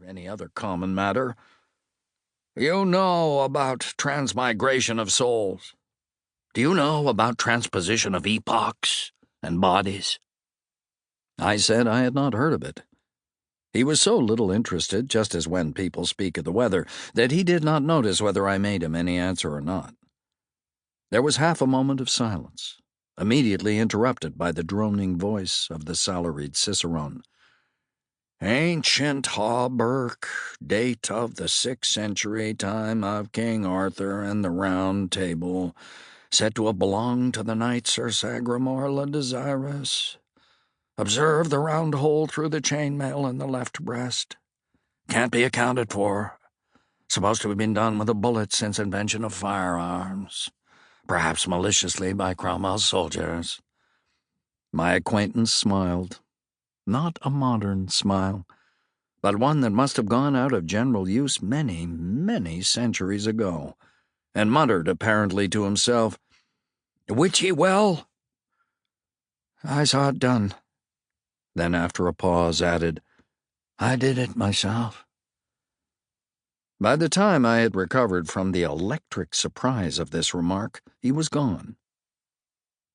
any other common matter. You know about transmigration of souls. Do you know about transposition of epochs and bodies?" I said I had not heard of it. He was so little interested, just as when people speak of the weather, that he did not notice whether I made him any answer or not. There was half a moment of silence, immediately interrupted by the droning voice of the salaried cicerone. "Ancient hauberk, date of the 6th century, time of King Arthur and the Round Table, said to have belonged to the knight Sir Sagramore le Desirous. Observe the round hole through the chainmail in the left breast. Can't be accounted for. Supposed to have been done with a bullet since invention of firearms, perhaps maliciously by Cromwell's soldiers." My acquaintance smiled. Not a modern smile, but one that must have gone out of general use many, many centuries ago, and muttered apparently to himself, "Wit ye well?" "I saw it done." Then, after a pause, added, "I did it myself." By the time I had recovered from the electric surprise of this remark, he was gone.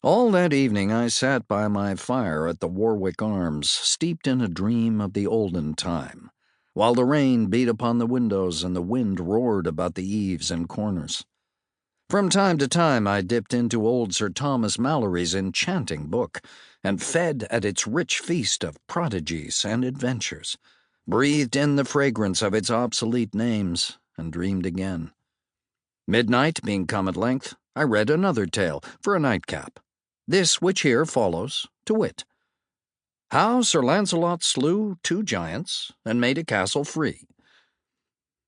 All that evening I sat by my fire at the Warwick Arms, steeped in a dream of the olden time, while the rain beat upon the windows and the wind roared about the eaves and corners. From time to time I dipped into old Sir Thomas Malory's enchanting book, and fed at its rich feast of prodigies and adventures, breathed in the fragrance of its obsolete names, and dreamed again. Midnight being come at length, I read another tale for a nightcap, this which here follows, to wit: How Sir Launcelot slew 2 giants, and made a castle free.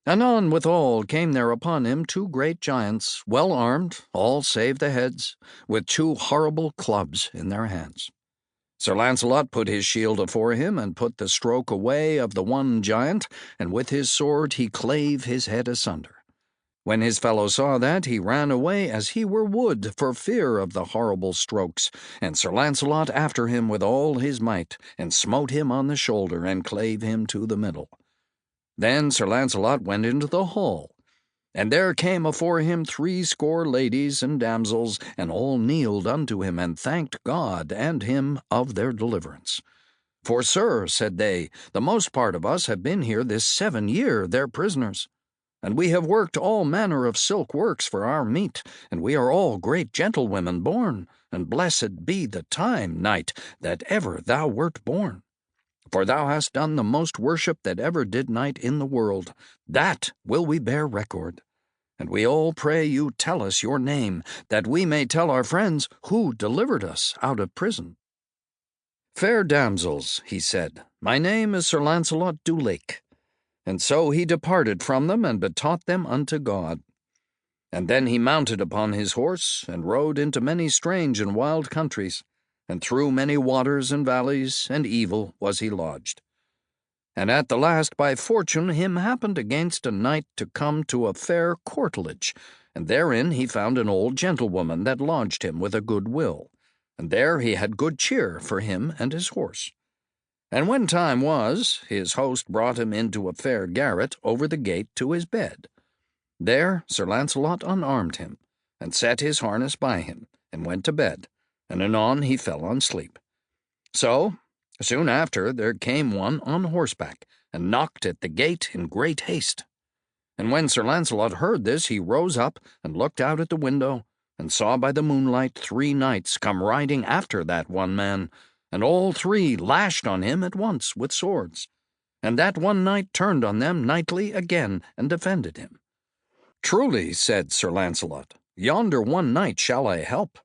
Anon withal came there upon him 2 great giants, well armed, all save the heads, with 2 horrible clubs in their hands. Sir Launcelot put his shield afore him, and put the stroke away of the one giant, and with his sword he clave his head asunder. When his fellow saw that, he ran away as he were wood, for fear of the horrible strokes, and Sir Launcelot after him with all his might, and smote him on the shoulder, and clave him to the middle. Then Sir Launcelot went into the hall, and there came afore him 60 ladies and damsels, and all kneeled unto him, and thanked God and him of their deliverance. "For, sir," said they, "the most part of us have been here this 7 year their prisoners. And we have worked all manner of silk works for our meat, and we are all great gentlewomen born, and blessed be the time, knight, that ever thou wert born. For thou hast done the most worship that ever did knight in the world. That will we bear record. And we all pray you tell us your name, that we may tell our friends who delivered us out of prison." "Fair damsels," he said, "my name is Sir Launcelot du Lake." And so he departed from them, and betaught them unto God. And then he mounted upon his horse, and rode into many strange and wild countries, and through many waters and valleys, and evil was he lodged. And at the last by fortune him happened against a knight to come to a fair courtelage, and therein he found an old gentlewoman that lodged him with a good will, and there he had good cheer for him and his horse. And when time was, his host brought him into a fair garret over the gate to his bed. There Sir Launcelot unarmed him, and set his harness by him, and went to bed, and anon he fell on sleep. So, soon after, there came one on horseback, and knocked at the gate in great haste. And when Sir Launcelot heard this, he rose up, and looked out at the window, and saw by the moonlight 3 knights come riding after that one man, and all 3 lashed on him at once with swords. And that one knight turned on them knightly again, and defended him. "Truly," said Sir Launcelot, "yonder one knight shall I help,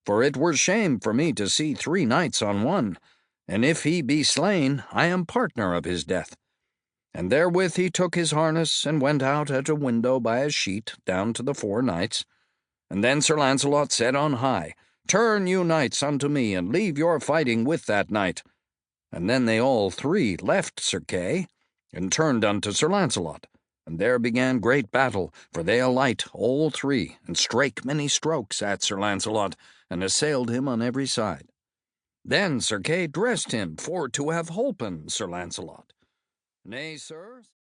for it were shame for me to see 3 knights on one, and if he be slain, I am partner of his death." And therewith he took his harness, and went out at a window by a sheet down to the 4 knights. And then Sir Launcelot said on high, "Turn, you knights, unto me, and leave your fighting with that knight." And then they all 3 left Sir Kay, and turned unto Sir Launcelot, and there began great battle, for they alight all 3, and strake many strokes at Sir Launcelot, and assailed him on every side. Then Sir Kay dressed him for to have holpen Sir Launcelot. "Nay, sir,"